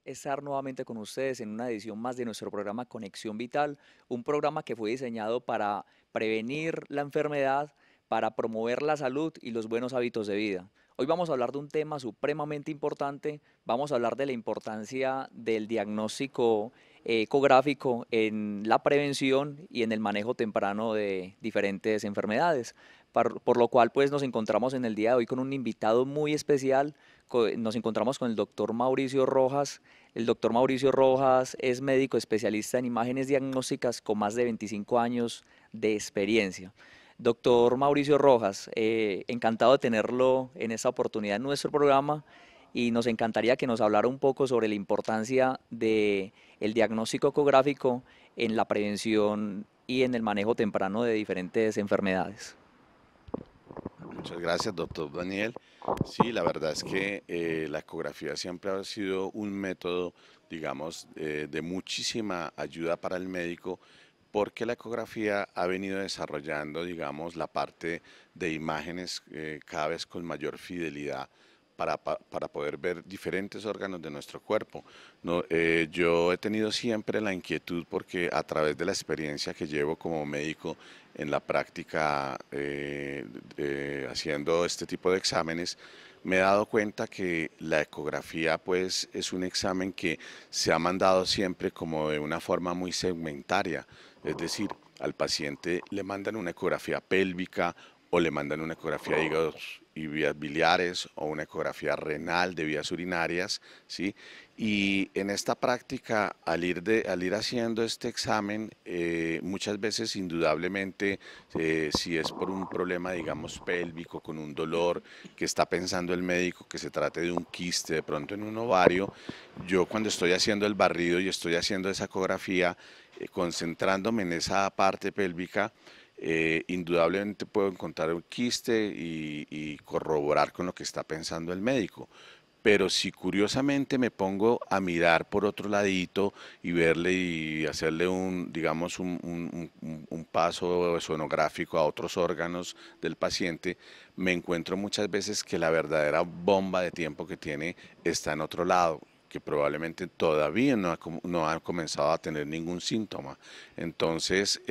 Estar nuevamente con ustedes en una edición más de nuestro programa Conexión Vital, un programa que fue diseñado para prevenir la enfermedad, para promover la salud y los buenos hábitos de vida. Hoy vamos a hablar de un tema supremamente importante, vamos a hablar de la importancia del diagnóstico ecográfico en la prevención y en el manejo temprano de diferentes enfermedades. Por lo cual, pues nos encontramos en el día de hoy con un invitado muy especial. Nos encontramos con el doctor Mauricio Rojas. El doctor Mauricio Rojas es médico especialista en imágenes diagnósticas con más de 25 años de experiencia. Doctor Mauricio Rojas, encantado de tenerlo en esta oportunidad en nuestro programa y nos encantaría que nos hablara un poco sobre la importancia del diagnóstico ecográfico en la prevención y en el manejo temprano de diferentes enfermedades. Muchas gracias, doctor Daniel. Sí, la verdad es que la ecografía siempre ha sido un método, digamos, de muchísima ayuda para el médico, porque la ecografía ha venido desarrollando, digamos, la parte de imágenes cada vez con mayor fidelidad para poder ver diferentes órganos de nuestro cuerpo. No, yo he tenido siempre la inquietud porque a través de la experiencia que llevo como médico en la práctica haciendo este tipo de exámenes, me he dado cuenta que la ecografía pues es un examen que se ha mandado siempre como de una forma muy segmentaria, es decir, al paciente le mandan una ecografía pélvica o le mandan una ecografía de hígados y vías biliares o una ecografía renal de vías urinarias, ¿sí? Y en esta práctica, al ir haciendo este examen, muchas veces indudablemente, si es por un problema, digamos, pélvico, con un dolor que está pensando el médico que se trate de un quiste de pronto en un ovario, yo cuando estoy haciendo el barrido y estoy haciendo esa ecografía, concentrándome en esa parte pélvica, indudablemente puedo encontrar un quiste y corroborar con lo que está pensando el médico. Pero si curiosamente me pongo a mirar por otro ladito y verle y hacerle un, digamos, un paso sonográfico a otros órganos del paciente, me encuentro muchas veces que la verdadera bomba de tiempo que tiene está en otro lado, que probablemente todavía no ha comenzado a tener ningún síntoma. Entonces,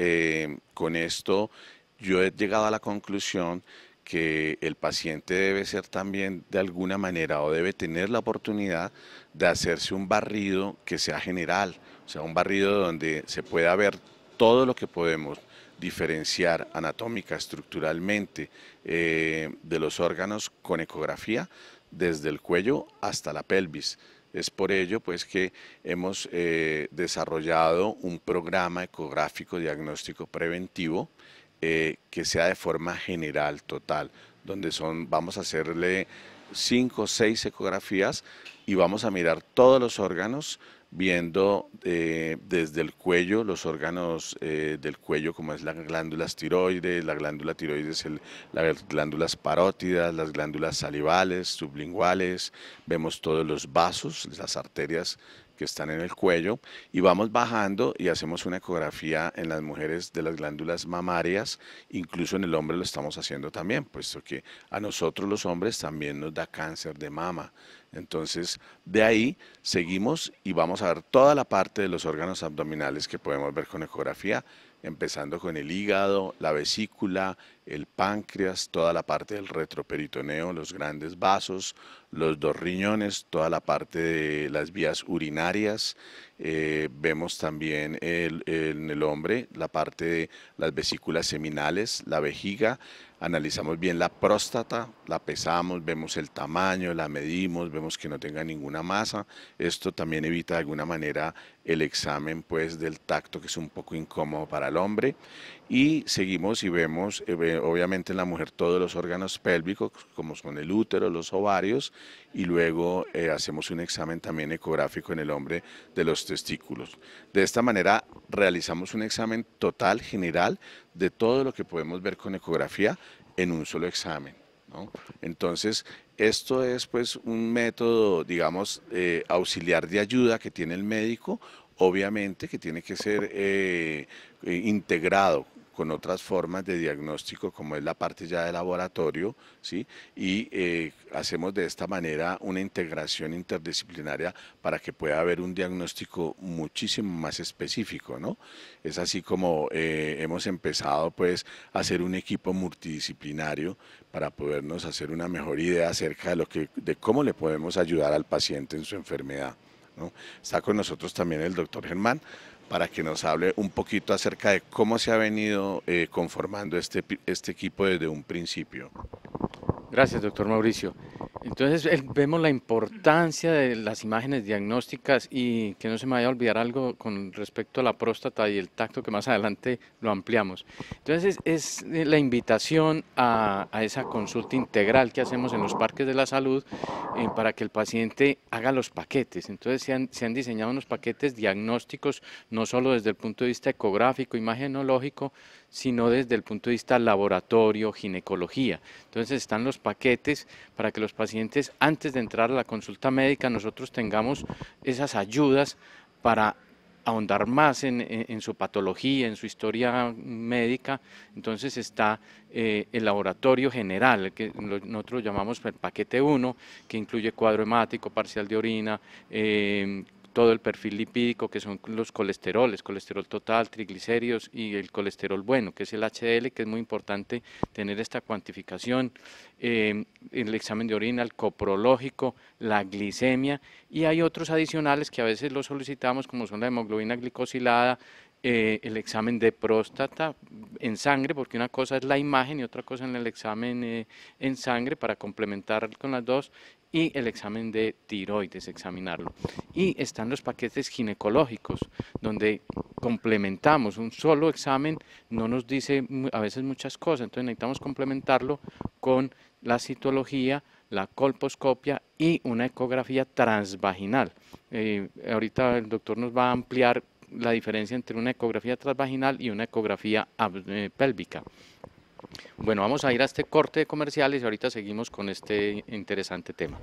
con esto yo he llegado a la conclusión que el paciente debe ser también de alguna manera o debe tener la oportunidad de hacerse un barrido que sea general, o sea, un barrido donde se pueda ver todo lo que podemos diferenciar anatómica, estructuralmente de los órganos con ecografía, desde el cuello hasta la pelvis. Es por ello pues que hemos desarrollado un programa ecográfico diagnóstico preventivo que sea de forma general, total, donde vamos a hacerle 5 o 6 ecografías y vamos a mirar todos los órganos, viendo desde el cuello, los órganos del cuello, como es la glándula tiroides, la glándula tiroides, las glándulas parótidas, las glándulas salivales, sublinguales, vemos todos los vasos, las arterias que están en el cuello y vamos bajando y hacemos una ecografía en las mujeres de las glándulas mamarias, incluso en el hombre lo estamos haciendo también, puesto que a nosotros los hombres también nos da cáncer de mama. Entonces, de ahí seguimos y vamos a ver toda la parte de los órganos abdominales que podemos ver con ecografía, empezando con el hígado, la vesícula, el páncreas, toda la parte del retroperitoneo, los grandes vasos, los dos riñones, toda la parte de las vías urinarias. Vemos también en el hombre la parte de las vesículas seminales, la vejiga. Analizamos bien la próstata, la pesamos, vemos el tamaño, la medimos, vemos que no tenga ninguna masa. Esto también evita de alguna manera el examen pues del tacto, que es un poco incómodo para el hombre. Y seguimos y vemos obviamente en la mujer todos los órganos pélvicos, como son el útero, los ovarios, y luego hacemos un examen también ecográfico en el hombre de los testículos. De esta manera realizamos un examen total, general, de todo lo que podemos ver con ecografía en un solo examen, ¿no? Entonces, esto es pues un método, digamos, auxiliar de ayuda que tiene el médico, obviamente que tiene que ser integrado con otras formas de diagnóstico como es la parte ya de laboratorio, ¿sí? Y hacemos de esta manera una integración interdisciplinaria para que pueda haber un diagnóstico muchísimo más específico, ¿no? Es así como hemos empezado pues a hacer un equipo multidisciplinario para podernos hacer una mejor idea acerca de cómo le podemos ayudar al paciente en su enfermedad, ¿no? Está con nosotros también el doctor Germán para que nos hable un poquito acerca de cómo se ha venido conformando este equipo desde un principio. Gracias, doctor Mauricio. Entonces, vemos la importancia de las imágenes diagnósticas y que no se me vaya a olvidar algo con respecto a la próstata y el tacto, que más adelante lo ampliamos. Entonces, es la invitación a esa consulta integral que hacemos en los parques de la salud para que el paciente haga los paquetes. Entonces, se han diseñado unos paquetes diagnósticos, no solo desde el punto de vista ecográfico, imagenológico, sino desde el punto de vista laboratorio, ginecología. Entonces están los paquetes para que los pacientes, antes de entrar a la consulta médica, nosotros tengamos esas ayudas para ahondar más en su patología, en su historia médica. Entonces está el laboratorio general, que nosotros lo llamamos el paquete 1, que incluye cuadro hemático, parcial de orina, todo el perfil lipídico, que son los colesteroles, colesterol total, triglicéridos y el colesterol bueno, que es el HDL, que es muy importante tener esta cuantificación, el examen de orina, el coprológico, la glicemia, y hay otros adicionales que a veces los solicitamos, como son la hemoglobina glicosilada, el examen de próstata en sangre, porque una cosa es la imagen y otra cosa es el examen en sangre para complementar con las dos, y el examen de tiroides, examinarlo. Y están los paquetes ginecológicos, donde complementamos. Un solo examen no nos dice a veces muchas cosas, entonces necesitamos complementarlo con la citología, la colposcopia y una ecografía transvaginal. Ahorita el doctor nos va a ampliar la diferencia entre una ecografía transvaginal y una ecografía pélvica. Bueno, vamos a ir a este corte de comerciales y ahorita seguimos con este interesante tema.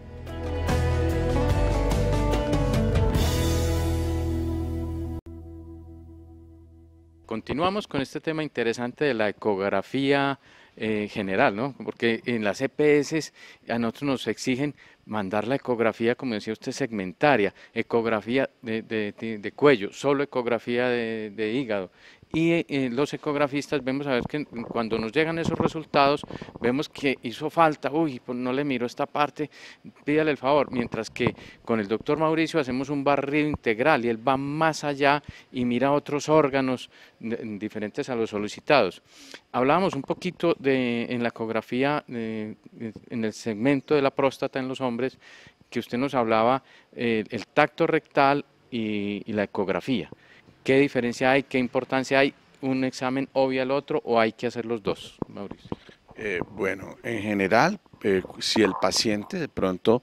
Continuamos con este tema interesante de la ecografía general, ¿no? Porque en las EPS a nosotros nos exigen mandar la ecografía, como decía usted, segmentaria, ecografía de cuello, solo ecografía de hígado. Y los ecografistas vemos a ver que cuando nos llegan esos resultados, vemos que hizo falta, uy, pues no le miro esta parte, pídale el favor, mientras que con el doctor Mauricio hacemos un barrido integral y él va más allá y mira otros órganos diferentes a los solicitados. Hablábamos un poquito en la ecografía, en el segmento de la próstata en los hombres, que usted nos hablaba el tacto rectal y la ecografía. ¿Qué diferencia hay? ¿Qué importancia hay? ¿Un examen obvia al otro o hay que hacer los dos, Mauricio? Bueno, en general, si el paciente de pronto,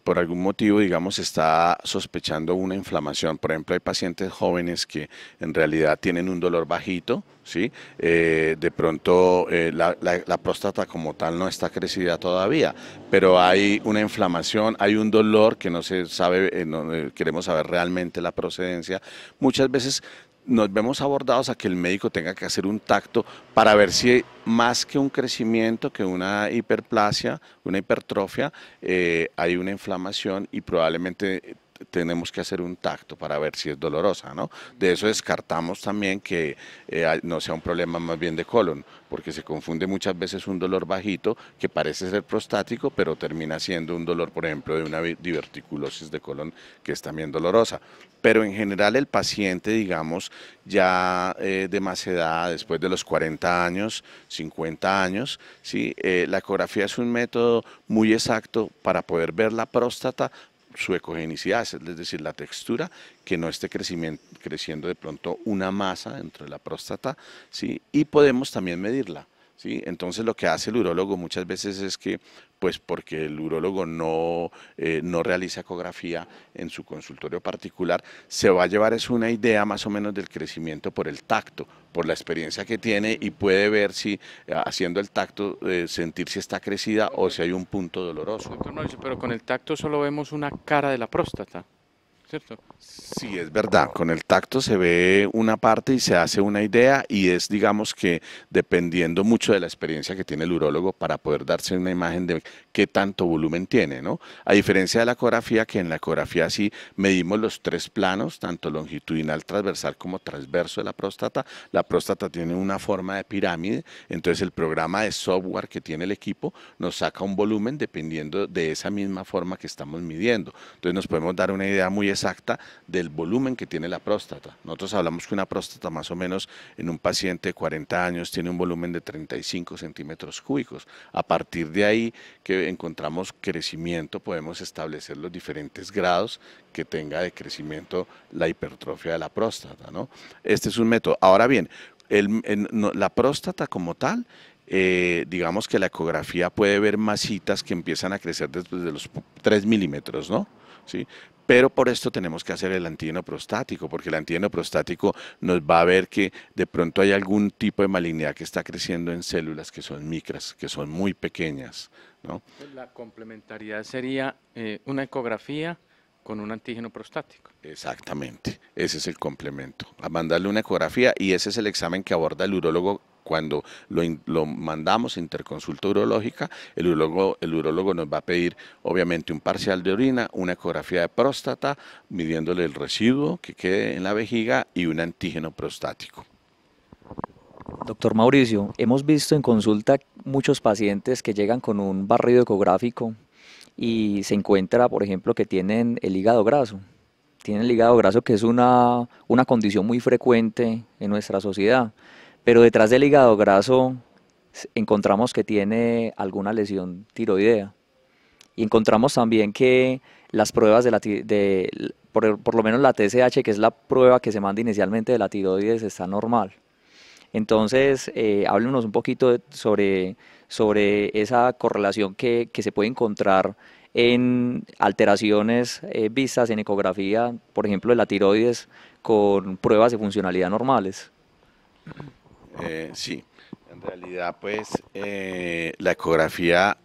por algún motivo, digamos, está sospechando una inflamación, por ejemplo, hay pacientes jóvenes que en realidad tienen un dolor bajito, ¿sí? De pronto la próstata como tal no está crecida todavía, pero hay una inflamación, hay un dolor que no se sabe, queremos saber realmente la procedencia. Muchas veces nos vemos abordados a que el médico tenga que hacer un tacto para ver si más que un crecimiento, que una hiperplasia, una hipertrofia, hay una inflamación y probablemente tenemos que hacer un tacto para ver si es dolorosa, ¿no? De eso descartamos también que no sea un problema más bien de colon, porque se confunde muchas veces un dolor bajito que parece ser prostático, pero termina siendo un dolor, por ejemplo, de una diverticulosis de colon que es también dolorosa. Pero en general el paciente, digamos, ya de más edad, después de los 40 años, 50 años, ¿sí? La ecografía es un método muy exacto para poder ver la próstata, su ecogenicidad, es decir, la textura, que no esté creciendo de pronto una masa dentro de la próstata, ¿sí? Y podemos también medirla, ¿sí? Entonces lo que hace el urólogo muchas veces es que, pues porque el urólogo no realiza ecografía en su consultorio particular, se va a llevar es una idea más o menos del crecimiento por el tacto, por la experiencia que tiene y puede ver si haciendo el tacto, sentir si está crecida o si hay un punto doloroso. Doctor Mauricio, pero con el tacto solo vemos una cara de la próstata. ¿cierto? Sí, es verdad. Con el tacto se ve una parte y se hace una idea y es, digamos que, dependiendo mucho de la experiencia que tiene el urólogo para poder darse una imagen de qué tanto volumen tiene, ¿no? A diferencia de la ecografía, que en la ecografía sí medimos los tres planos, tanto longitudinal, transversal como transverso de la próstata. La próstata tiene una forma de pirámide, entonces el programa de software que tiene el equipo nos saca un volumen dependiendo de esa misma forma que estamos midiendo. Entonces nos podemos dar una idea muy exacta del volumen que tiene la próstata. Nosotros hablamos que una próstata más o menos en un paciente de 40 años tiene un volumen de 35 centímetros cúbicos. A partir de ahí que encontramos crecimiento, podemos establecer los diferentes grados que tenga de crecimiento la hipertrofia de la próstata, ¿no? Este es un método. Ahora bien, la próstata como tal, digamos que la ecografía puede ver masitas que empiezan a crecer desde los 3 milímetros, ¿no? ¿Sí? Pero por esto tenemos que hacer el antígeno prostático, porque el antígeno prostático nos va a ver que de pronto hay algún tipo de malignidad que está creciendo en células que son micras, que son muy pequeñas, ¿no? Pues la complementariedad sería una ecografía con un antígeno prostático. Exactamente, ese es el complemento, a mandarle una ecografía y ese es el examen que aborda el urólogo cuando lo mandamos a interconsulta urológica. El urólogo nos va a pedir obviamente un parcial de orina, una ecografía de próstata, midiéndole el residuo que quede en la vejiga y un antígeno prostático. Doctor Mauricio, hemos visto en consulta muchos pacientes que llegan con un barrido ecográfico y se encuentra, por ejemplo, que tienen el hígado graso. Tienen el hígado graso, que es una condición muy frecuente en nuestra sociedad, pero detrás del hígado graso encontramos que tiene alguna lesión tiroidea. Y encontramos también que las pruebas por lo menos la TSH, que es la prueba que se manda inicialmente de la tiroides, está normal. Entonces, háblenos un poquito sobre esa correlación que se puede encontrar en alteraciones vistas en ecografía, por ejemplo, de la tiroides, con pruebas de funcionalidad normales. Sí, en realidad pues en la ecografía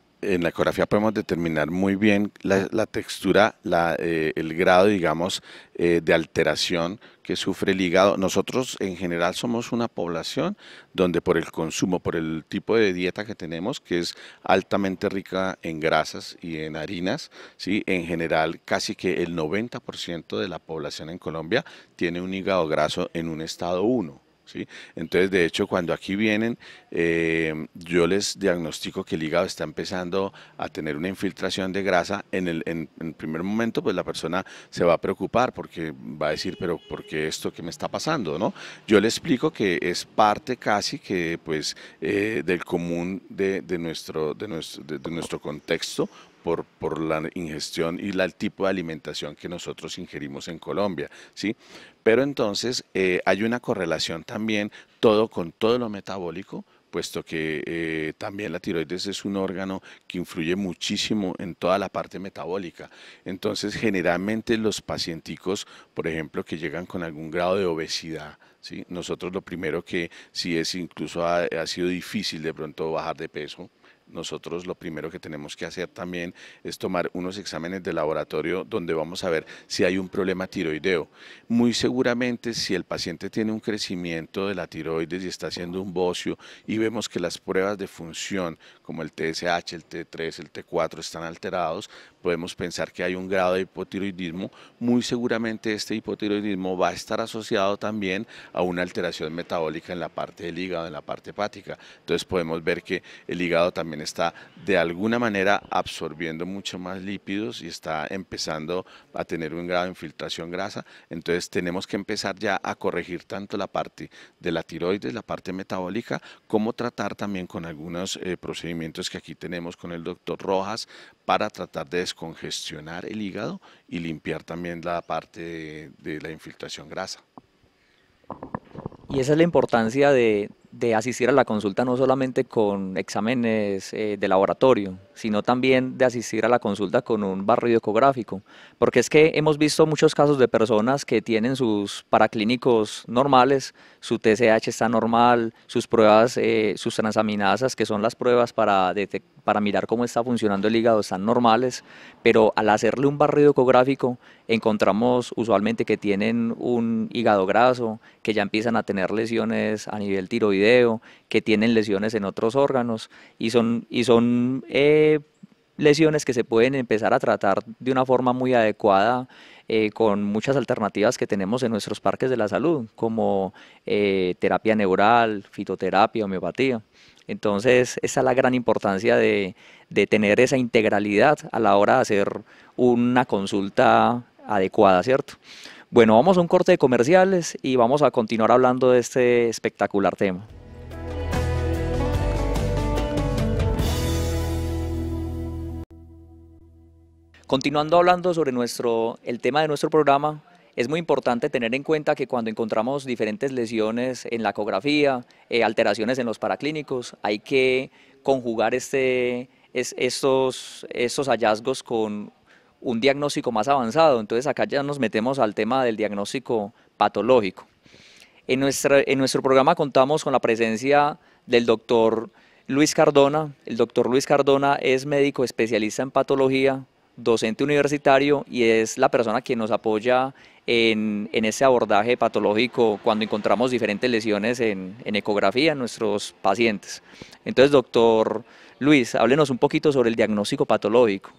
podemos determinar muy bien la textura, el grado, digamos, de alteración que sufre el hígado. Nosotros en general somos una población donde por el consumo, por el tipo de dieta que tenemos, que es altamente rica en grasas y en harinas, ¿sí? En general casi que el 90% de la población en Colombia tiene un hígado graso en un estado 1. ¿Sí? Entonces, de hecho, cuando aquí vienen, yo les diagnostico que el hígado está empezando a tener una infiltración de grasa. En el primer momento, pues la persona se va a preocupar porque va a decir, pero ¿por qué esto que me está pasando, no? Yo le explico que es parte casi que, pues, del común de nuestro contexto por la ingestión y el tipo de alimentación que nosotros ingerimos en Colombia, ¿sí? Pero entonces hay una correlación también todo con todo lo metabólico, puesto que también la tiroides es un órgano que influye muchísimo en toda la parte metabólica. Entonces, generalmente los pacienticos, por ejemplo, que llegan con algún grado de obesidad, ¿sí? Nosotros lo primero que, si es incluso ha sido difícil de pronto bajar de peso, nosotros lo primero que tenemos que hacer también es tomar unos exámenes de laboratorio donde vamos a ver si hay un problema tiroideo. Muy seguramente si el paciente tiene un crecimiento de la tiroides y está haciendo un bocio y vemos que las pruebas de función como el TSH, el T3, el T4 están alterados, podemos pensar que hay un grado de hipotiroidismo. Muy seguramente este hipotiroidismo va a estar asociado también a una alteración metabólica en la parte del hígado, en la parte hepática. Entonces podemos ver que el hígado también está de alguna manera absorbiendo mucho más lípidos y está empezando a tener un grado de infiltración grasa. Entonces tenemos que empezar ya a corregir tanto la parte de la tiroides, la parte metabólica, como tratar también con algunos procedimientos que aquí tenemos con el doctor Rojas para tratar de descongestionar el hígado y limpiar también la parte de la infiltración grasa. Y esa es la importancia de asistir a la consulta no solamente con exámenes de laboratorio, sino también de asistir a la consulta con un barrido ecográfico, porque es que hemos visto muchos casos de personas que tienen sus paraclínicos normales, su TSH está normal, sus pruebas, sus transaminasas, que son las pruebas para mirar cómo está funcionando el hígado, están normales, pero al hacerle un barrido ecográfico encontramos usualmente que tienen un hígado graso, que ya empiezan a tener lesiones a nivel tiroideo, que tienen lesiones en otros órganos y son lesiones que se pueden empezar a tratar de una forma muy adecuada con muchas alternativas que tenemos en nuestros parques de la salud, como terapia neural, fitoterapia, homeopatía. Entonces, esa es la gran importancia de tener esa integralidad a la hora de hacer una consulta adecuada, ¿cierto? Bueno, vamos a un corte de comerciales y vamos a continuar hablando de este espectacular tema. Continuando hablando sobre el tema de nuestro programa, es muy importante tener en cuenta que cuando encontramos diferentes lesiones en la ecografía, alteraciones en los paraclínicos, hay que conjugar estos hallazgos con un diagnóstico más avanzado. Entonces acá ya nos metemos al tema del diagnóstico patológico. En nuestro programa contamos con la presencia del doctor Luis Cardona. El doctor Luis Cardona es médico especialista en patología, docente universitario y es la persona que nos apoya en ese abordaje patológico cuando encontramos diferentes lesiones en ecografía en nuestros pacientes. Entonces, doctor Luis, háblenos un poquito sobre el diagnóstico patológico.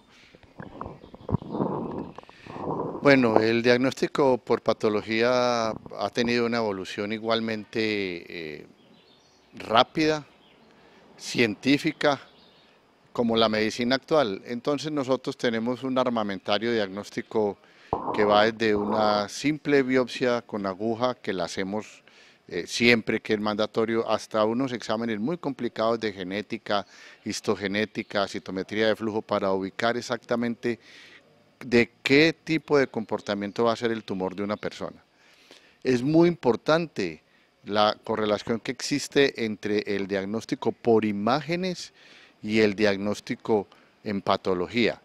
Bueno, el diagnóstico por patología ha tenido una evolución igualmente rápida, científica, como la medicina actual. Entonces nosotros tenemos un armamentario diagnóstico que va desde una simple biopsia con aguja, que la hacemos siempre que es mandatorio, hasta unos exámenes muy complicados de genética, histogenética, citometría de flujo, para ubicar exactamente de qué tipo de comportamiento va a ser el tumor de una persona. Es muy importante la correlación que existe entre el diagnóstico por imágenes y el diagnóstico en patología.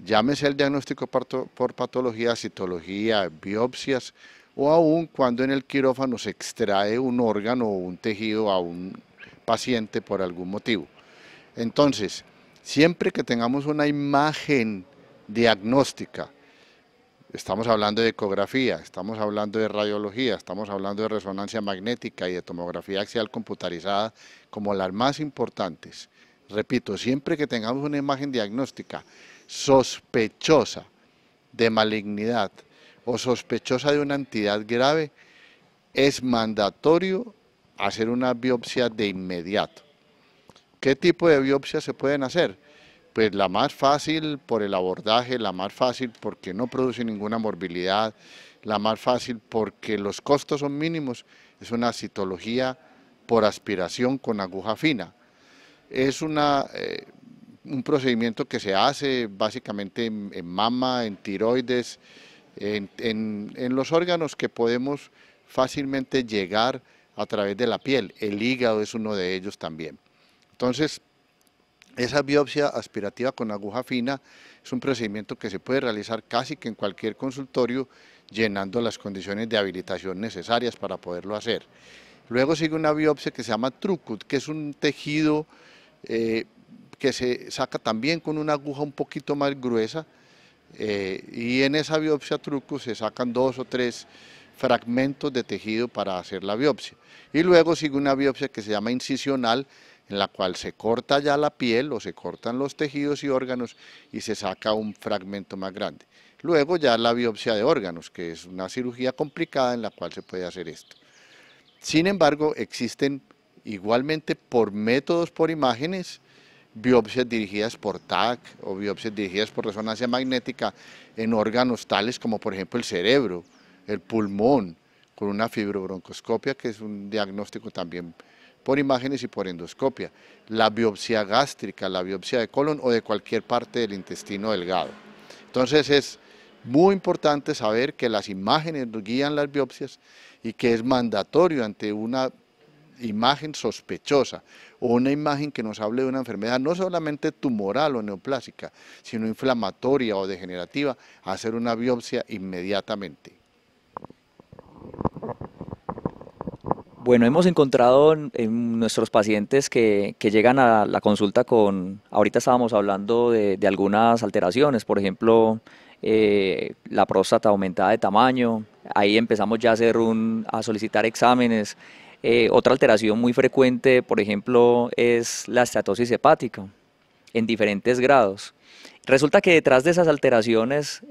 Llámese el diagnóstico por patología, citología, biopsias, o aún cuando en el quirófano se extrae un órgano o un tejido a un paciente por algún motivo. Entonces, siempre que tengamos una imagen diagnóstica, estamos hablando de ecografía, estamos hablando de radiología, estamos hablando de resonancia magnética y de tomografía axial computarizada como las más importantes. Repito, siempre que tengamos una imagen diagnóstica sospechosa de malignidad o sospechosa de una entidad grave, es mandatorio hacer una biopsia de inmediato. ¿Qué tipo de biopsias se pueden hacer? Pues la más fácil por el abordaje, la más fácil porque no produce ninguna morbilidad, la más fácil porque los costos son mínimos, es una citología por aspiración con aguja fina. Es un procedimiento que se hace básicamente en mama, en tiroides, en los órganos que podemos fácilmente llegar a través de la piel. El hígado es uno de ellos también. Entonces, esa biopsia aspirativa con aguja fina es un procedimiento que se puede realizar casi que en cualquier consultorio, llenando las condiciones de habilitación necesarias para poderlo hacer. Luego sigue una biopsia que se llama Trucut, que es un tejido que se saca también con una aguja un poquito más gruesa, y en esa biopsia Trucut se sacan 2 o 3 fragmentos de tejido para hacer la biopsia. Y luego sigue una biopsia que se llama incisional, en la cual se corta ya la piel o se cortan los tejidos y órganos y se saca un fragmento más grande. Luego ya la biopsia de órganos, que es una cirugía complicada en la cual se puede hacer esto. Sin embargo, existen igualmente por métodos por imágenes, biopsias dirigidas por TAC o biopsias dirigidas por resonancia magnética en órganos tales como por ejemplo el cerebro, el pulmón, con una fibrobroncoscopia, que es un diagnóstico también por imágenes y por endoscopia, la biopsia gástrica, la biopsia de colon o de cualquier parte del intestino delgado. Entonces es muy importante saber que las imágenes nos guían las biopsias y que es mandatorio ante una imagen sospechosa o una imagen que nos hable de una enfermedad no solamente tumoral o neoplásica, sino inflamatoria o degenerativa, hacer una biopsia inmediatamente. Bueno, hemos encontrado en nuestros pacientes que llegan a la consulta con, ahorita estábamos hablando de algunas alteraciones, por ejemplo, la próstata aumentada de tamaño, ahí empezamos ya a solicitar exámenes. Otra alteración muy frecuente, por ejemplo, es la esteatosis hepática en diferentes grados. Resulta que detrás de esas alteraciones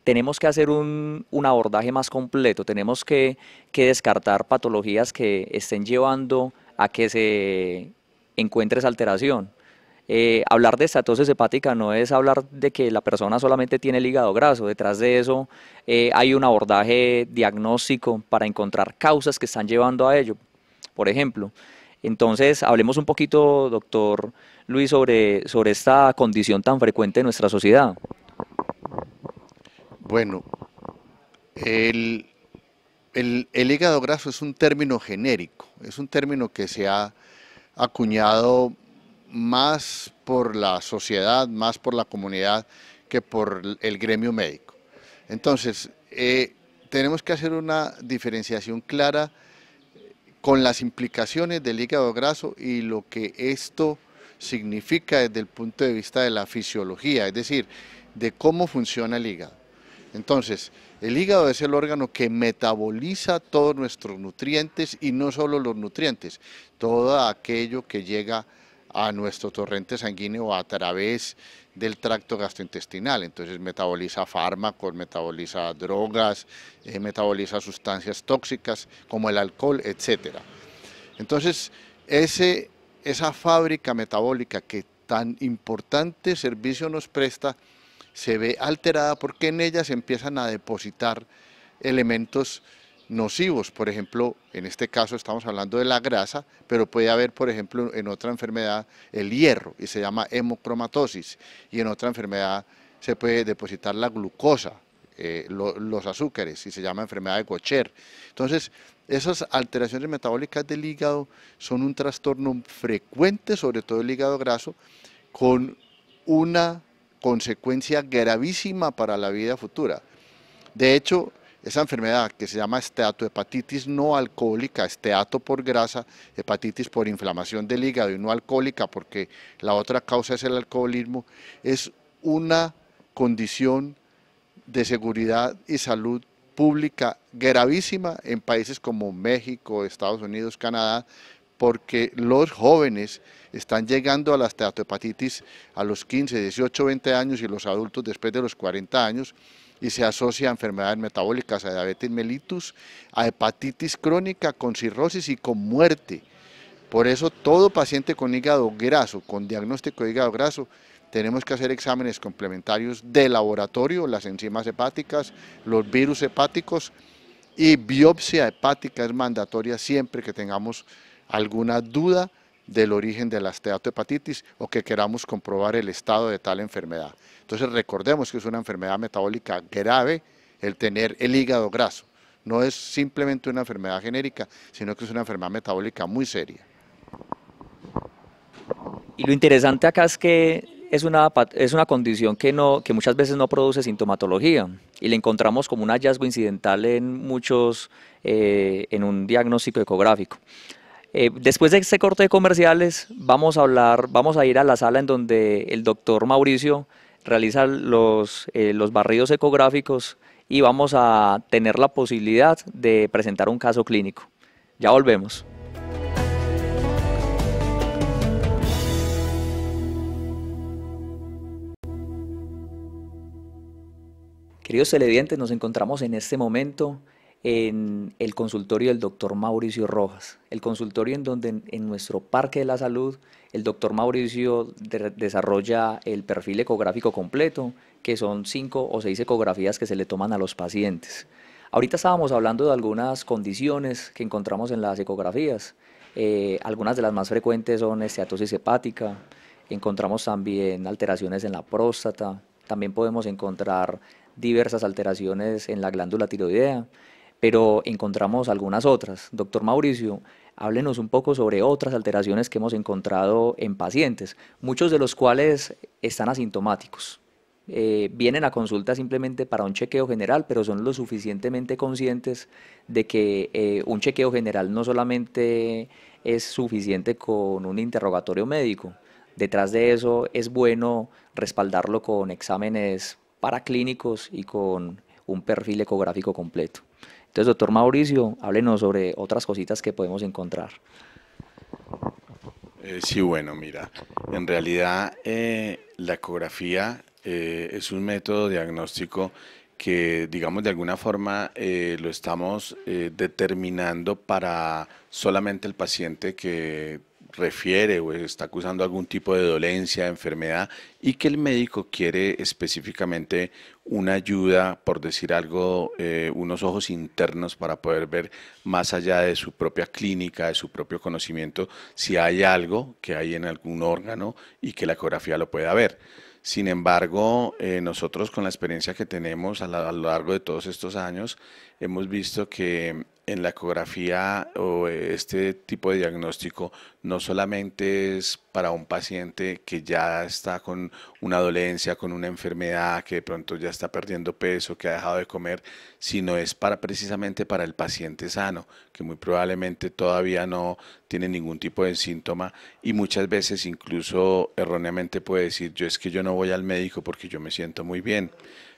tenemos que hacer un abordaje más completo, tenemos que descartar patologías que estén llevando a que se encuentre esa alteración. Hablar de estatosis hepática no es hablar de que la persona solamente tiene el hígado graso, detrás de eso hay un abordaje diagnóstico para encontrar causas que están llevando a ello, por ejemplo. Entonces, hablemos un poquito, doctor Luis, sobre esta condición tan frecuente en nuestra sociedad. Bueno, el hígado graso es un término genérico, es un término que se ha acuñado más por la sociedad, más por la comunidad que por el gremio médico. Entonces, tenemos que hacer una diferenciación clara con las implicaciones del hígado graso y lo que esto significa desde el punto de vista de la fisiología, es decir, de cómo funciona el hígado. Entonces, el hígado es el órgano que metaboliza todos nuestros nutrientes y no solo los nutrientes, todo aquello que llega a nuestro torrente sanguíneo a través del tracto gastrointestinal. Entonces metaboliza fármacos, metaboliza drogas, metaboliza sustancias tóxicas como el alcohol, etcétera. Entonces esa fábrica metabólica que tan importante servicio nos presta se ve alterada porque en ella se empiezan a depositar elementos nocivos. Por ejemplo, en este caso estamos hablando de la grasa, pero puede haber, por ejemplo, en otra enfermedad el hierro y se llama hemocromatosis, y en otra enfermedad se puede depositar la glucosa, los azúcares, y se llama enfermedad de Gaucher. Entonces, esas alteraciones metabólicas del hígado son un trastorno frecuente, sobre todo el hígado graso, con una consecuencia gravísima para la vida futura. De hecho, esa enfermedad que se llama esteatohepatitis no alcohólica, esteato por grasa, hepatitis por inflamación del hígado y no alcohólica porque la otra causa es el alcoholismo, es una condición de seguridad y salud pública gravísima en países como México, Estados Unidos, Canadá, porque los jóvenes están llegando a la esteatohepatitis a los 15, 18, 20 años y los adultos después de los 40 años, y se asocia a enfermedades metabólicas, a diabetes mellitus, a hepatitis crónica, con cirrosis y con muerte. Por eso todo paciente con hígado graso, con diagnóstico de hígado graso, tenemos que hacer exámenes complementarios de laboratorio, las enzimas hepáticas, los virus hepáticos, y biopsia hepática es mandatoria siempre que tengamos alguna duda del origen de la esteatohepatitis o que queramos comprobar el estado de tal enfermedad. Entonces recordemos que es una enfermedad metabólica grave el tener el hígado graso. No es simplemente una enfermedad genérica, sino que es una enfermedad metabólica muy seria. Y lo interesante acá es que es una condición que muchas veces no produce sintomatología y le encontramos como un hallazgo incidental en en un diagnóstico ecográfico. Después de este corte de comerciales vamos a ir a la sala en donde el doctor Mauricio realiza los barridos ecográficos y vamos a tener la posibilidad de presentar un caso clínico. Ya volvemos. Queridos televidentes, nos encontramos en este momento en el consultorio del doctor Mauricio Rojas, el consultorio en donde en nuestro Parque de la Salud el doctor Mauricio desarrolla el perfil ecográfico completo, que son 5 o 6 ecografías que se le toman a los pacientes. Ahorita estábamos hablando de algunas condiciones que encontramos en las ecografías, algunas de las más frecuentes son esteatosis hepática, encontramos también alteraciones en la próstata, también podemos encontrar diversas alteraciones en la glándula tiroidea, pero encontramos algunas otras. Doctor Mauricio, háblenos un poco sobre otras alteraciones que hemos encontrado en pacientes, muchos de los cuales están asintomáticos. Vienen a consulta simplemente para un chequeo general, pero son lo suficientemente conscientes de que un chequeo general no solamente es suficiente con un interrogatorio médico. Detrás de eso es bueno respaldarlo con exámenes paraclínicos y con un perfil ecográfico completo. Entonces, doctor Mauricio, háblenos sobre otras cositas que podemos encontrar. Sí, bueno, mira, en realidad la ecografía es un método diagnóstico que, digamos, de alguna forma lo estamos determinando para solamente el paciente que refiere o está acusando algún tipo de dolencia, enfermedad, y que el médico quiere específicamente una ayuda, por decir algo, unos ojos internos para poder ver más allá de su propia clínica, de su propio conocimiento, si hay algo que hay en algún órgano y que la ecografía lo pueda ver. Sin embargo, nosotros con la experiencia que tenemos a lo largo de todos estos años, hemos visto que en la ecografía o este tipo de diagnóstico no solamente es para un paciente que ya está con una dolencia, con una enfermedad, que de pronto ya está perdiendo peso, que ha dejado de comer, sino es para precisamente para el paciente sano, que muy probablemente todavía no tiene ningún tipo de síntoma y muchas veces incluso erróneamente puede decir, yo es que yo no voy al médico porque yo me siento muy bien.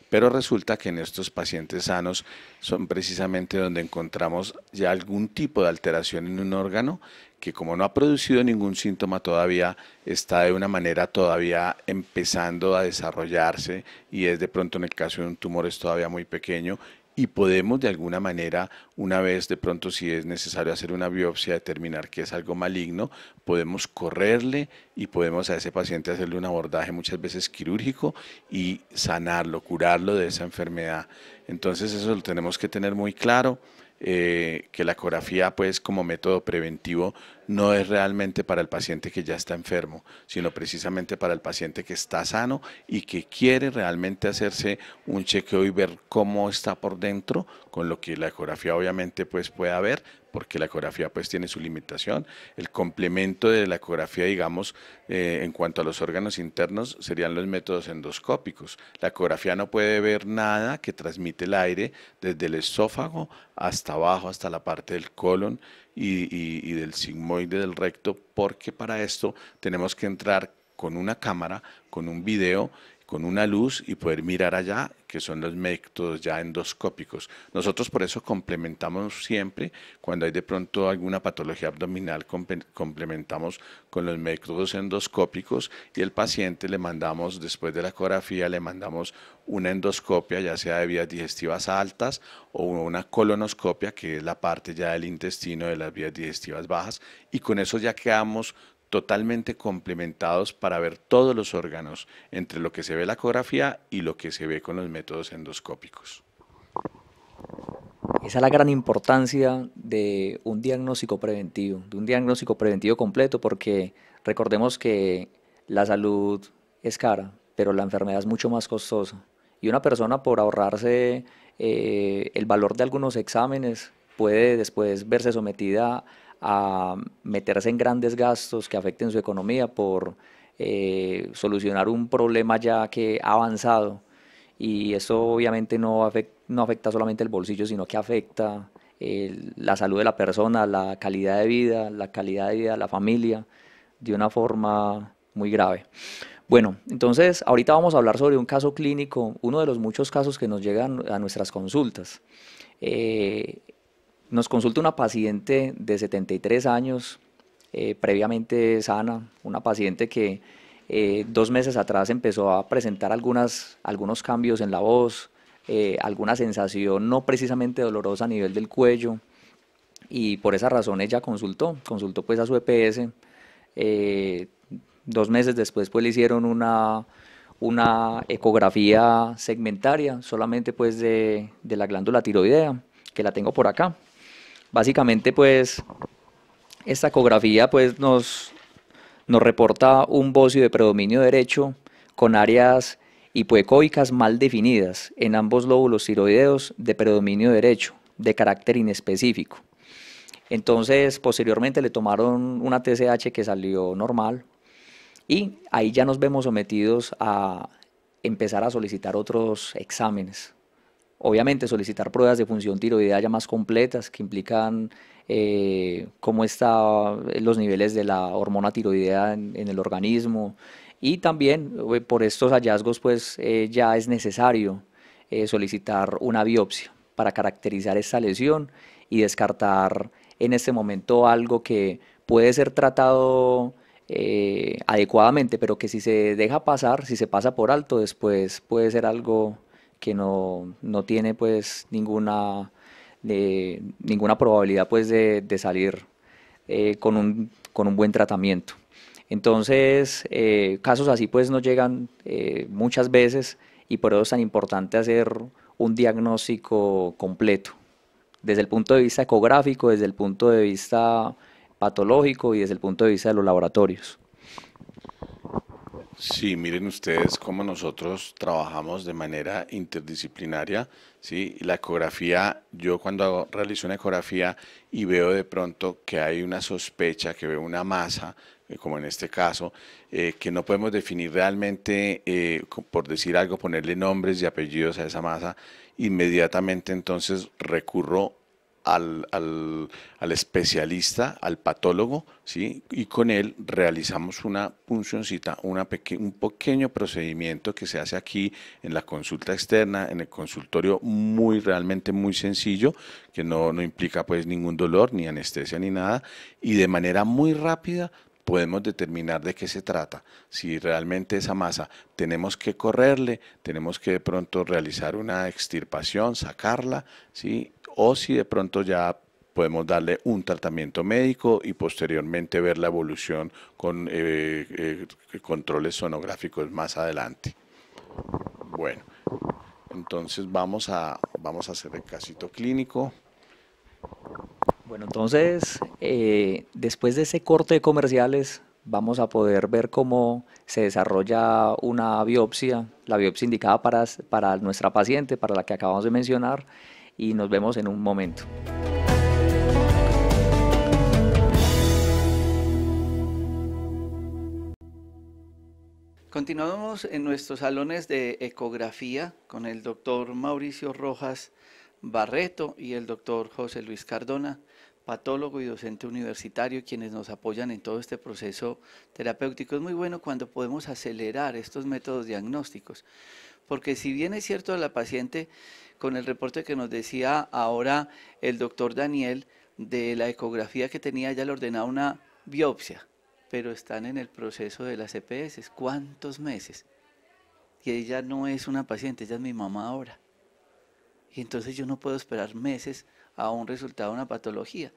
Pero resulta que en estos pacientes sanos son precisamente donde encontramos ya algún tipo de alteración en un órgano que, como no ha producido ningún síntoma todavía, está de una manera todavía empezando a desarrollarse y es de pronto, en el caso de un tumor, es todavía muy pequeño y podemos de alguna manera, una vez de pronto, si es necesario hacer una biopsia, determinar que es algo maligno, podemos correrle y podemos a ese paciente hacerle un abordaje muchas veces quirúrgico y sanarlo, curarlo de esa enfermedad. Entonces eso lo tenemos que tener muy claro. Que la ecografía, pues, como método preventivo no es realmente para el paciente que ya está enfermo, sino precisamente para el paciente que está sano y que quiere realmente hacerse un chequeo y ver cómo está por dentro, con lo que la ecografía obviamente pues pueda ver, porque la ecografía pues tiene su limitación. El complemento de la ecografía, digamos, en cuanto a los órganos internos, serían los métodos endoscópicos. La ecografía no puede ver nada que transmite el aire desde el esófago hasta abajo, hasta la parte del colon y del sigmoide del recto, porque para esto tenemos que entrar con una cámara, con un video, con una luz y poder mirar allá, que son los métodos ya endoscópicos. Nosotros por eso complementamos siempre, cuando hay de pronto alguna patología abdominal, complementamos con los métodos endoscópicos y el paciente le mandamos, después de la ecografía, le mandamos una endoscopia, ya sea de vías digestivas altas o una colonoscopia, que es la parte ya del intestino de las vías digestivas bajas, y con eso ya quedamos totalmente complementados para ver todos los órganos, entre lo que se ve en la ecografía y lo que se ve con los métodos endoscópicos. Esa es la gran importancia de un diagnóstico preventivo completo, porque recordemos que la salud es cara, pero la enfermedad es mucho más costosa. Y una persona, por ahorrarse el valor de algunos exámenes, puede después verse sometida a meterse en grandes gastos que afecten su economía por solucionar un problema ya que ha avanzado. Y eso obviamente no afecta solamente el bolsillo, sino que afecta la salud de la persona, la calidad de vida, de la familia, de una forma muy grave. Bueno, entonces ahorita vamos a hablar sobre un caso clínico, uno de los muchos casos que nos llegan a nuestras consultas. Eh, Nos consulta una paciente de 73 años, previamente sana, una paciente que 2 meses atrás empezó a presentar algunos cambios en la voz, alguna sensación no precisamente dolorosa a nivel del cuello, y por esa razón ella consultó pues a su EPS. 2 meses después pues le hicieron una ecografía segmentaria solamente pues de la glándula tiroidea, que la tengo por acá. Básicamente pues esta ecografía pues nos reporta un bocio de predominio derecho con áreas hipoecóicas mal definidas en ambos lóbulos tiroideos de predominio derecho, de carácter inespecífico. Entonces, posteriormente le tomaron una TSH que salió normal y ahí ya nos vemos sometidos a empezar a solicitar otros exámenes. Obviamente solicitar pruebas de función tiroidea ya más completas que implican cómo están los niveles de la hormona tiroidea en el organismo y también por estos hallazgos pues ya es necesario solicitar una biopsia para caracterizar esta lesión y descartar en este momento algo que puede ser tratado adecuadamente, pero que si se deja pasar, si se pasa por alto, después puede ser algo que no tiene pues ninguna probabilidad pues de salir con un buen tratamiento. Entonces, casos así pues nos llegan muchas veces y por eso es tan importante hacer un diagnóstico completo, desde el punto de vista ecográfico, desde el punto de vista patológico y desde el punto de vista de los laboratorios. Sí, miren ustedes cómo nosotros trabajamos de manera interdisciplinaria, ¿sí? La ecografía, yo cuando realizo una ecografía y veo de pronto que hay una sospecha, que veo una masa, como en este caso, que no podemos definir realmente, por decir algo, ponerle nombres y apellidos a esa masa, inmediatamente entonces recurro al especialista, al patólogo, ¿sí? Y con él realizamos una puncioncita, un pequeño procedimiento que se hace aquí en la consulta externa, en el consultorio, realmente muy sencillo, que no implica pues ningún dolor, ni anestesia, ni nada, y de manera muy rápida podemos determinar de qué se trata, si realmente esa masa tenemos que correrle, tenemos que de pronto realizar una extirpación, sacarla, ¿sí? O si de pronto ya podemos darle un tratamiento médico y posteriormente ver la evolución con controles sonográficos más adelante. Bueno, entonces vamos a hacer el casito clínico. Bueno, entonces, después de ese corte de comerciales, vamos a poder ver cómo se desarrolla una biopsia, la biopsia indicada para nuestra paciente, para la que acabamos de mencionar, y nos vemos en un momento. Continuamos en nuestros salones de ecografía con el doctor Mauricio Rojas Barreto y el doctor José Luis Cardona, patólogo y docente universitario, quienes nos apoyan en todo este proceso terapéutico. Es muy bueno cuando podemos acelerar estos métodos diagnósticos, porque si bien es cierto la paciente, con el reporte que nos decía ahora el doctor Daniel de la ecografía que tenía, ya le ordenaba una biopsia, pero están en el proceso de las EPS. ¿Cuántos meses? Y ella no es una paciente, ella es mi mamá ahora. Y entonces yo no puedo esperar meses a un resultado de una patología.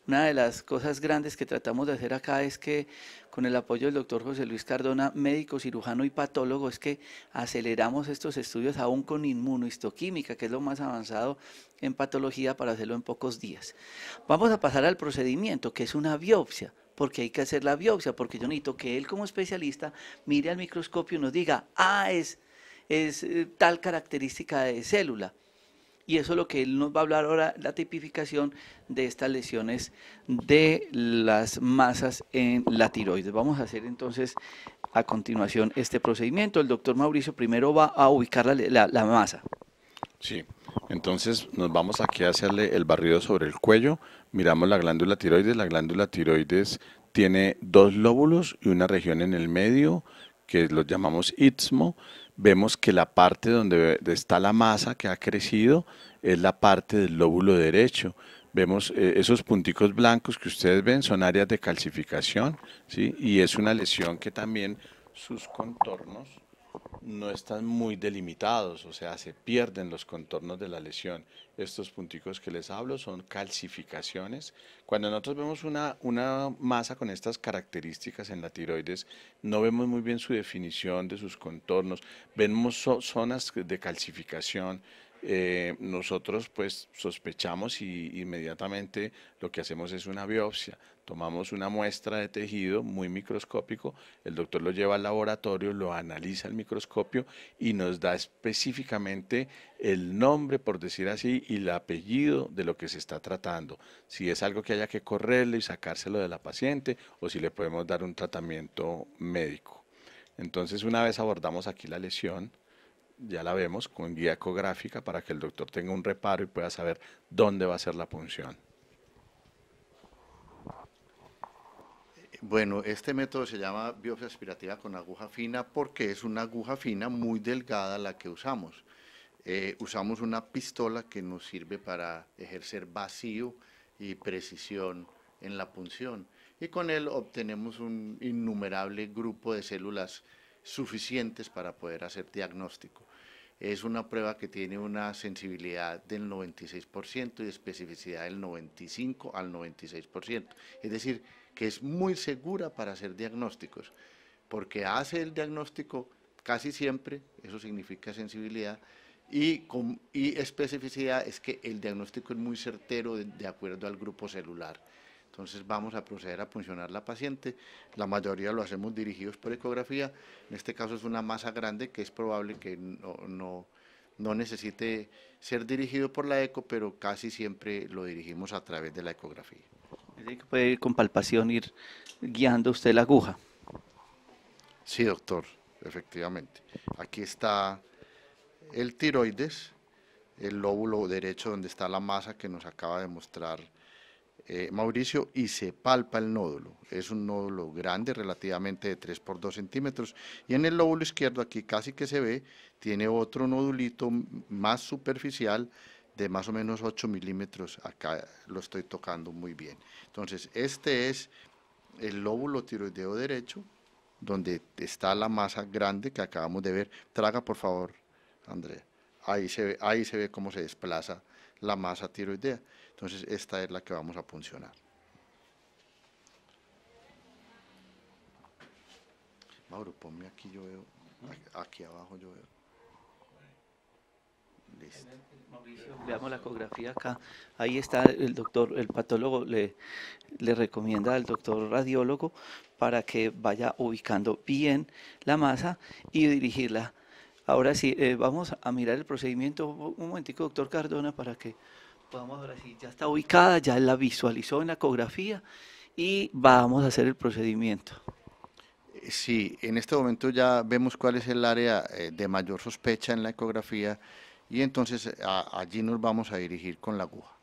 Una de las cosas grandes que tratamos de hacer acá es que, con el apoyo del doctor José Luis Cardona, médico, cirujano y patólogo, es que aceleramos estos estudios aún con inmunohistoquímica, que es lo más avanzado en patología, para hacerlo en pocos días. Vamos a pasar al procedimiento, que es una biopsia. Porque hay que hacer la biopsia, porque yo necesito que él como especialista mire al microscopio y nos diga, es tal característica de célula. Y eso es lo que él nos va a hablar ahora, la tipificación de estas lesiones de las masas en la tiroides. Vamos a hacer entonces a continuación este procedimiento. El doctor Mauricio primero va a ubicar la masa. Sí, entonces nos vamos aquí a hacerle el barrido sobre el cuello, miramos la glándula tiroides tiene dos lóbulos y una región en el medio que los llamamos istmo. Vemos que la parte donde está la masa que ha crecido es la parte del lóbulo derecho. Vemos esos punticos blancos que ustedes ven son áreas de calcificación, ¿sí? Y es una lesión que también sus contornos no están muy delimitados, o sea, se pierden los contornos de la lesión. Estos punticos que les hablo son calcificaciones. Cuando nosotros vemos una masa con estas características en la tiroides, no vemos muy bien su definición de sus contornos, vemos zonas de calcificación nosotros pues sospechamos y inmediatamente lo que hacemos es una biopsia. Tomamos una muestra de tejido muy microscópico, el doctor lo lleva al laboratorio, lo analiza al microscopio y nos da específicamente el nombre, por decir así, y el apellido de lo que se está tratando. Si es algo que haya que correrle y sacárselo de la paciente o si le podemos dar un tratamiento médico. Entonces, una vez abordamos aquí la lesión, ya la vemos con guía ecográfica para que el doctor tenga un reparo y pueda saber dónde va a ser la punción. Bueno, este método se llama biopsia aspirativa con aguja fina porque es una aguja fina muy delgada la que usamos. Usamos una pistola que nos sirve para ejercer vacío y precisión en la punción y con él obtenemos un innumerable grupo de células suficientes para poder hacer diagnóstico. Es una prueba que tiene una sensibilidad del 96% y especificidad del 95 al 96%. Es decir, que es muy segura para hacer diagnósticos, porque hace el diagnóstico casi siempre, eso significa sensibilidad, y especificidad es que el diagnóstico es muy certero de acuerdo al grupo celular. Entonces vamos a proceder a puncionar la paciente, la mayoría lo hacemos dirigidos por ecografía, en este caso es una masa grande que es probable que no necesite ser dirigido por la eco, pero casi siempre lo dirigimos a través de la ecografía. Es decir, que puede ir con palpación, ir guiando usted la aguja. Sí, doctor, efectivamente. Aquí está el tiroides, el lóbulo derecho donde está la masa que nos acaba de mostrar Mauricio, y se palpa el nódulo. Es un nódulo grande, relativamente de 3 por 2 centímetros, y en el lóbulo izquierdo, aquí casi que se ve, tiene otro nodulito más superficial de más o menos 8 milímetros, acá lo estoy tocando muy bien. Entonces, este es el lóbulo tiroideo derecho, donde está la masa grande que acabamos de ver. Traga, por favor, Andrea. Ahí se ve cómo se desplaza la masa tiroidea. Entonces, esta es la que vamos a puncionar. Mauro, ponme aquí, yo veo, aquí abajo yo veo. Listo. Mauricio, veamos la ecografía acá. Ahí está el doctor, el patólogo le recomienda al doctor radiólogo para que vaya ubicando bien la masa y dirigirla. Ahora sí, vamos a mirar el procedimiento. Un momentico, doctor Cardona, para que podamos, ahora sí, ya está ubicada, ya la visualizó en la ecografía y vamos a hacer el procedimiento. Sí, en este momento ya vemos cuál es el área de mayor sospecha en la ecografía y entonces allí nos vamos a dirigir con la aguja.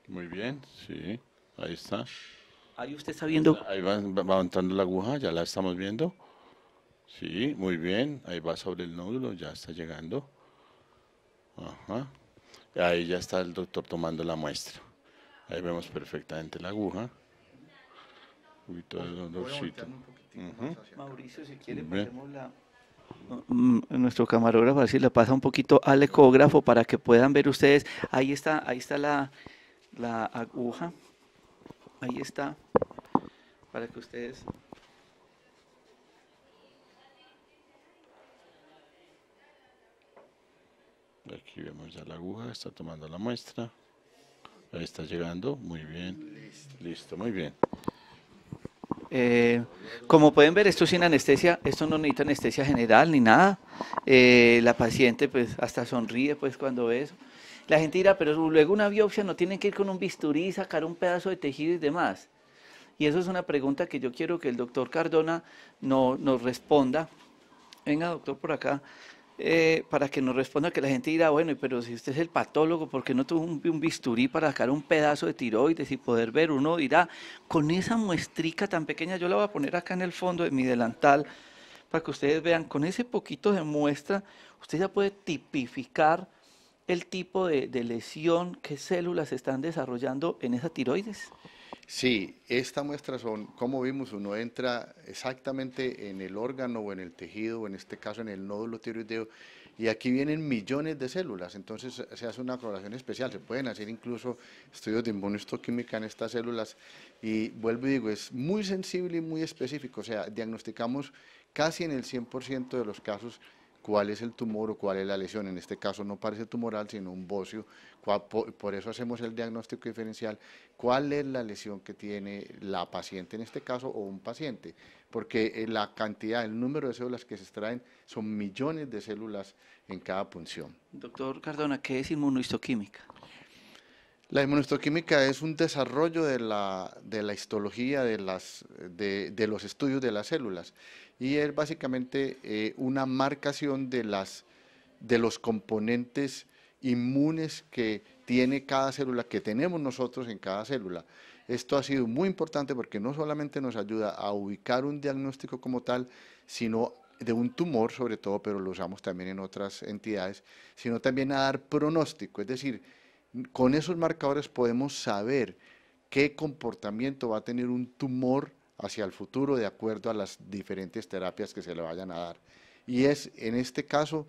Muy bien, sí, ahí está. Ahí usted está viendo. Ahí va entrando la aguja, ya la estamos viendo. Sí, muy bien, ahí va sobre el nódulo, ya está llegando. Ajá. Ahí ya está el doctor tomando la muestra. Ahí vemos perfectamente la aguja. Uy, todo el dolorcito. Mauricio, si quiere, Bien. pasemos nuestro camarógrafo, así le pasa un poquito al ecógrafo para que puedan ver ustedes. Ahí está la aguja. Ahí está, para que ustedes. Aquí vemos ya la aguja, está tomando la muestra. Ahí está llegando, muy bien. Listo, muy bien. Como pueden ver, esto sin anestesia, esto no necesita anestesia general ni nada. La paciente pues hasta sonríe pues cuando ve eso. La gente dirá, pero luego una biopsia no tienen que ir con un bisturí, sacar un pedazo de tejido y demás. Y eso es una pregunta que yo quiero que el doctor Cardona nos responda. Venga, doctor, por acá, para que nos responda, que la gente dirá, bueno, pero si usted es el patólogo, ¿por qué no tuvo un bisturí para sacar un pedazo de tiroides y poder ver? Uno dirá, con esa muestrica tan pequeña, yo la voy a poner acá en el fondo de mi delantal, para que ustedes vean, con ese poquito de muestra, usted ya puede tipificar el tipo de lesión, qué células se están desarrollando en esa tiroides. Sí, esta muestra son, como vimos, uno entra exactamente en el órgano o en el tejido, o en este caso en el nódulo tiroideo, y aquí vienen millones de células, entonces se hace una coloración especial, se pueden hacer incluso estudios de inmunohistoquímica en estas células y vuelvo y digo, es muy sensible y muy específico, o sea, diagnosticamos casi en el 100% de los casos cuál es el tumor o cuál es la lesión. En este caso no parece tumoral, sino un bocio. Por eso hacemos el diagnóstico diferencial. ¿Cuál es la lesión que tiene la paciente en este caso o un paciente? Porque la cantidad, el número de células que se extraen son millones de células en cada punción. Doctor Cardona, ¿qué es inmunohistoquímica? La inmunohistoquímica es un desarrollo de la histología de los estudios de las células y es básicamente una marcación de los componentes inmunes que tiene cada célula, que tenemos nosotros en cada célula. Esto ha sido muy importante porque no solamente nos ayuda a ubicar un diagnóstico como tal, sino de un tumor sobre todo, pero lo usamos también en otras entidades, sino también a dar pronóstico, es decir, con esos marcadores podemos saber qué comportamiento va a tener un tumor hacia el futuro de acuerdo a las diferentes terapias que se le vayan a dar. Y es, en este caso,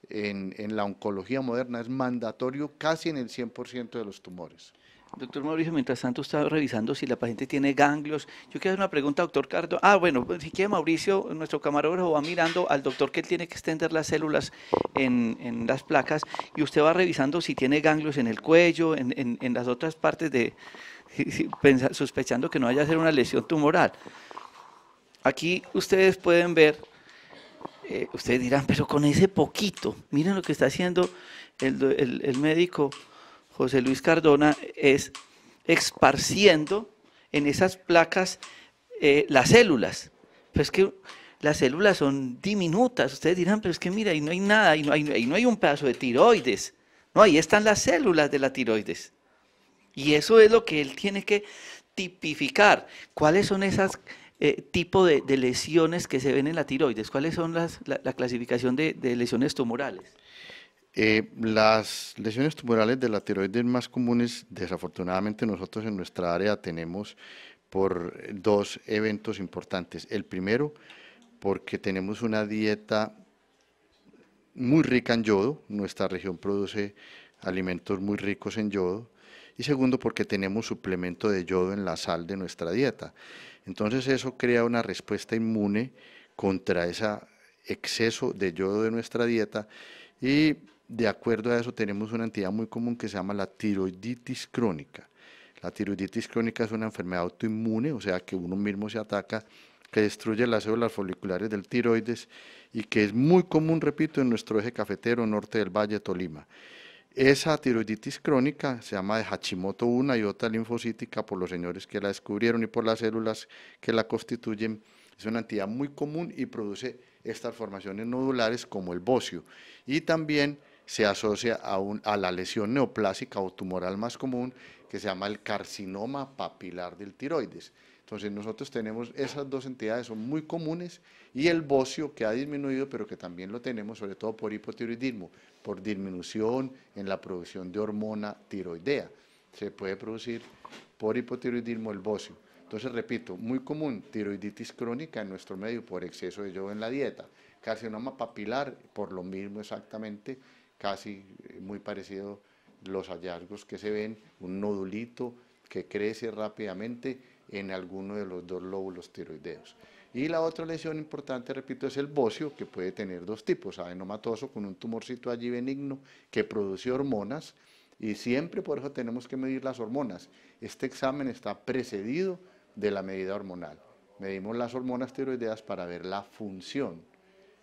en la oncología moderna, es mandatorio casi en el 100% de los tumores. Doctor Mauricio, mientras tanto está revisando si la paciente tiene ganglios. Yo quiero hacer una pregunta, doctor Cardona. Ah, bueno, si quiere Mauricio, nuestro camarógrafo va mirando al doctor que él tiene que extender las células en las placas y usted va revisando si tiene ganglios en el cuello, en las otras partes sospechando que no vaya a ser una lesión tumoral. Aquí ustedes pueden ver, ustedes dirán, pero con ese poquito, miren lo que está haciendo el médico José Luis Cardona, es esparciendo en esas placas las células. Pero es que las células son diminutas. Ustedes dirán, pero es que mira, ahí no hay nada, ahí no hay un pedazo de tiroides. No, ahí están las células de la tiroides. Y eso es lo que él tiene que tipificar. ¿Cuáles son esas tipos de lesiones que se ven en la tiroides? ¿Cuáles son la clasificación de lesiones tumorales? Las lesiones tumorales de la tiroides más comunes, desafortunadamente nosotros en nuestra área tenemos por dos eventos importantes. El primero, porque tenemos una dieta muy rica en yodo, nuestra región produce alimentos muy ricos en yodo, y segundo, porque tenemos suplemento de yodo en la sal de nuestra dieta. Entonces eso crea una respuesta inmune contra ese exceso de yodo de nuestra dieta y de acuerdo a eso tenemos una entidad muy común que se llama la tiroiditis crónica. La tiroiditis crónica es una enfermedad autoinmune, o sea que uno mismo se ataca, que destruye las células foliculares del tiroides y que es muy común, repito, en nuestro eje cafetero norte del Valle, Tolima. Esa tiroiditis crónica se llama de Hashimoto 1 y otra linfocítica por los señores que la descubrieron y por las células que la constituyen. Es una entidad muy común y produce estas formaciones nodulares como el bocio. Y también se asocia a la lesión neoplásica o tumoral más común que se llama el carcinoma papilar del tiroides. Entonces nosotros tenemos esas dos entidades, son muy comunes, y el bocio que ha disminuido, pero que también lo tenemos sobre todo por hipotiroidismo, por disminución en la producción de hormona tiroidea. Se puede producir por hipotiroidismo el bocio. Entonces, repito, muy común, tiroiditis crónica en nuestro medio por exceso de yodo en la dieta. Carcinoma papilar, por lo mismo exactamente, casi muy parecido los hallazgos que se ven, un nodulito que crece rápidamente en alguno de los dos lóbulos tiroideos. Y la otra lesión importante, repito, es el bocio, que puede tener dos tipos, adenomatoso con un tumorcito allí benigno que produce hormonas, y siempre por eso tenemos que medir las hormonas. Este examen está precedido de la medida hormonal. Medimos las hormonas tiroideas para ver la función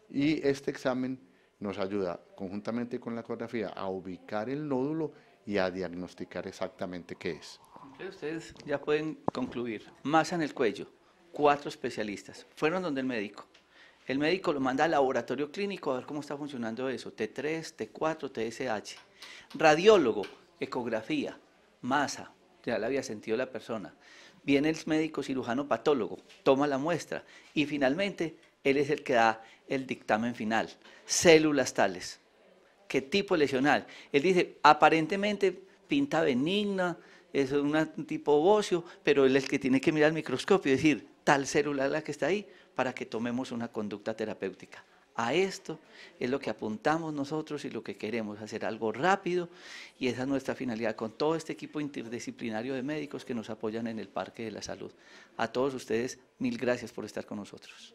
y este examen nos ayuda conjuntamente con la ecografía a ubicar el nódulo y a diagnosticar exactamente qué es. Ustedes ya pueden concluir. Masa en el cuello, 4 especialistas. Fueron donde el médico lo manda al laboratorio clínico a ver cómo está funcionando eso, T3, T4, TSH. Radiólogo, ecografía, masa, ya la había sentido la persona. Viene el médico cirujano patólogo, toma la muestra y finalmente él es el que da el dictamen final. Células tales, qué tipo lesional. Él dice, aparentemente pinta benigna, es un tipo bocio, pero él es el que tiene que mirar al microscopio y decir, tal célula es la que está ahí para que tomemos una conducta terapéutica. A esto es lo que apuntamos nosotros y lo que queremos, hacer algo rápido, y esa es nuestra finalidad con todo este equipo interdisciplinario de médicos que nos apoyan en el Parque de la Salud. A todos ustedes, mil gracias por estar con nosotros.